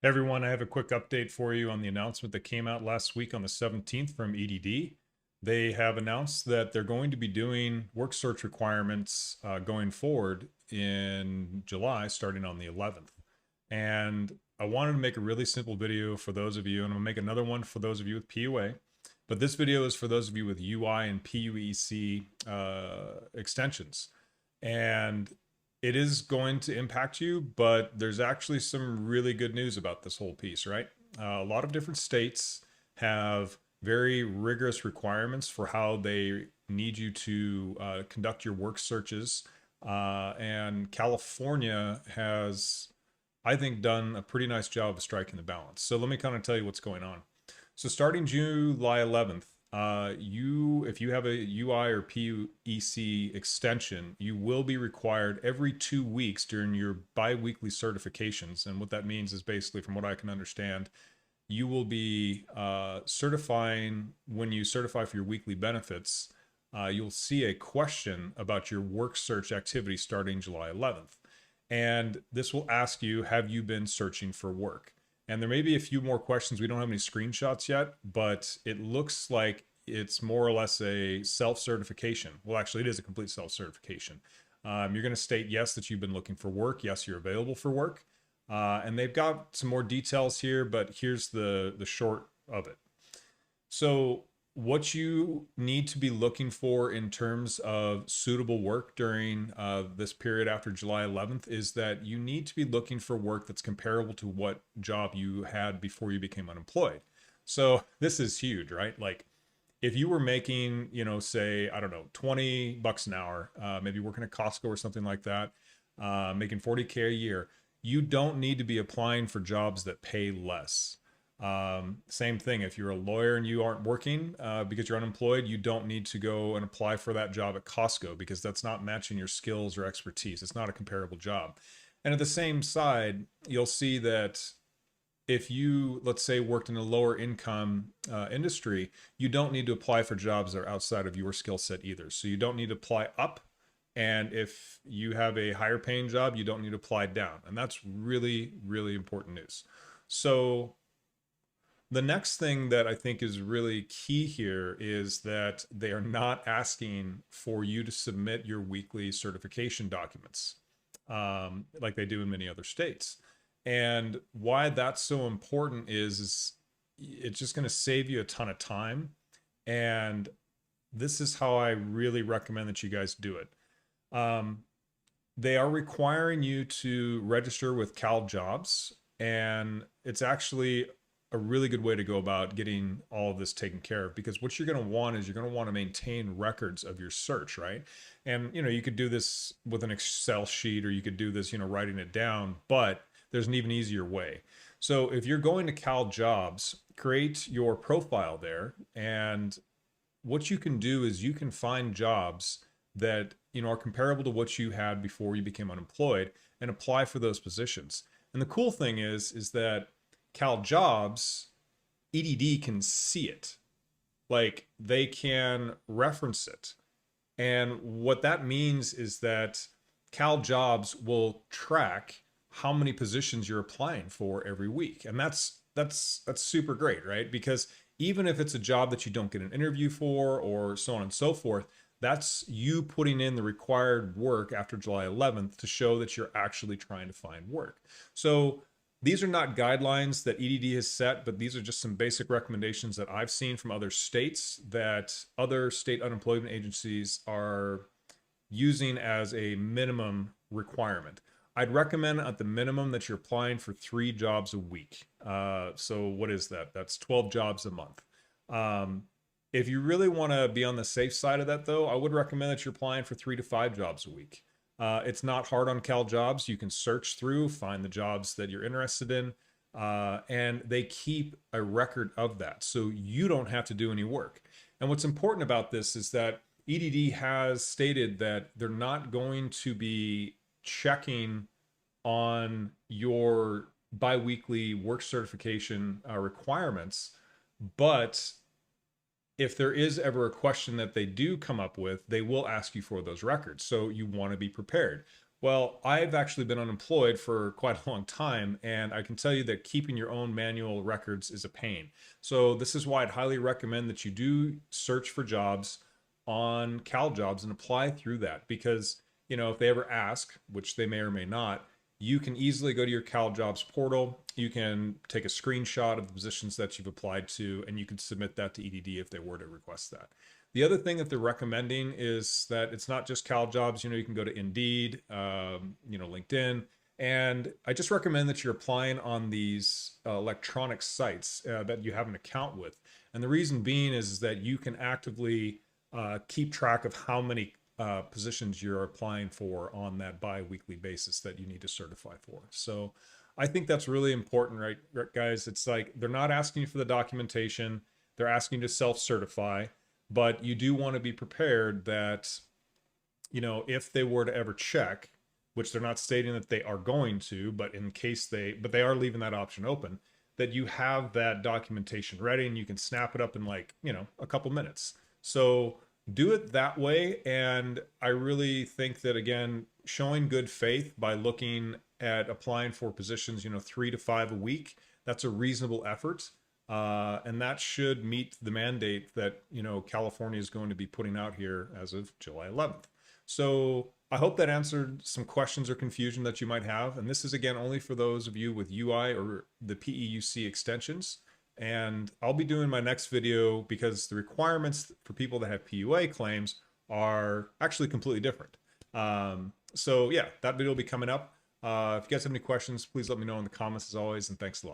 Everyone, I have a quick update for you on the announcement that came out last week on the 17th from EDD. They have announced that they're going to be doing work search requirements going forward in July, starting on the 11th. And I wanted to make a really simple video for those of you, and I'm gonna make another one for those of you with PUA. But this video is for those of you with UI and PUEC extensions. And it is going to impact you, but there's actually some really good news about this whole piece, right? A lot of different states have very rigorous requirements for how they need you to conduct your work searches. And California has, I think, done a pretty nice job of striking the balance. So let me kind of tell you what's going on. So starting July 11th, if you have a UI or PUEC extension, you will be required every 2 weeks during your bi-weekly certifications. And what that means is basically, from what I can understand, you will be certifying when you certify for your weekly benefits. You'll see a question about your work search activity starting July 11th. And this will ask you, have you been searching for work? And there may be a few more questions. We don't have any screenshots yet, but it looks like it's more or less a self-certification. Well, actually, it is a complete self-certification. You're going to state, yes, that you've been looking for work. Yes, you're available for work. And they've got some more details here, but here's the short of it. So what you need to be looking for in terms of suitable work during this period after July 11th is that you need to be looking for work that's comparable to what job you had before you became unemployed. So this is huge, right? Like if you were making, say, I don't know, $20 an hour, maybe working at Costco or something like that, making 40K a year, you don't need to be applying for jobs that pay less. Same thing, if you're a lawyer and you aren't working because you're unemployed, you don't need to go and apply for that job at Costco because that's not matching your skills or expertise. It's not a comparable job. And at the same side, you'll see that if you, let's say, worked in a lower income industry, you don't need to apply for jobs that are outside of your skill set either. So you don't need to apply up. And if you have a higher paying job, you don't need to apply down. And that's really, really important news. So the next thing that I think is really key here is that they are not asking for you to submit your weekly certification documents like they do in many other states. And why that's so important is it's just going to save you a ton of time. And this is how I really recommend that you guys do it. They are requiring you to register with CalJobs, and it's actually a really good way to go about getting all of this taken care of, because what you're going to want is you're going to want to maintain records of your search, right? And you could do this with an Excel sheet, or you could do this writing it down, but there's an even easier way. So if you're going to CalJobs, create your profile there, and what you can do is you can find jobs that are comparable to what you had before you became unemployed and apply for those positions. And the cool thing is that CalJobs, EDD can see it. Like they can reference it. And what that means is that CalJobs will track how many positions you're applying for every week. And that's super great, right? Because even if it's a job that you don't get an interview for or so on and so forth, that's you putting in the required work after July 11th to show that you're actually trying to find work. So these are not guidelines that EDD has set, but these are just some basic recommendations that I've seen from other states that other state unemployment agencies are using as a minimum requirement. I'd recommend at the minimum that you're applying for 3 jobs a week. So what is that? That's 12 jobs a month. If you really want to be on the safe side of that, though, I would recommend that you're applying for 3 to 5 jobs a week. It's not hard on CalJobs. You can search through, find the jobs that you're interested in, and they keep a record of that. So you don't have to do any work. And what's important about this is that EDD has stated that they're not going to be checking on your biweekly work certification requirements, but if there is ever a question that they do come up with, they will ask you for those records. So you want to be prepared. Well, I've actually been unemployed for quite a long time, and I can tell you that keeping your own manual records is a pain. So, this is why I'd highly recommend that you do search for jobs on CalJobs and apply through that because, if they ever ask, which they may or may not, you can easily go to your CalJobs portal. You can take a screenshot of the positions that you've applied to, and you can submit that to EDD if they were to request that. The other thing that they're recommending is that it's not just CalJobs. You can go to Indeed, LinkedIn, and I just recommend that you're applying on these electronic sites that you have an account with. And the reason being is that you can actively keep track of how many positions you're applying for on that bi-weekly basis that you need to certify for. So I think that's really important, right, guys? It's like they're not asking you for the documentation, they're asking you to self-certify, but you do want to be prepared that, if they were to ever check, which they're not stating that they are going to, but in case but they are leaving that option open, that you have that documentation ready and you can snap it up in like, a couple minutes. So do it that way. And I really think that, again, showing good faith by looking at applying for positions, 3 to 5 a week, that's a reasonable effort. And that should meet the mandate that, California is going to be putting out here as of July 11th. So I hope that answered some questions or confusion that you might have. And this is, again, only for those of you with UI or the PEUC extensions. And I'll be doing my next video because the requirements for people that have PUA claims are actually completely different. So yeah, that video will be coming up. If you guys have any questions, please let me know in the comments as always, and thanks a lot.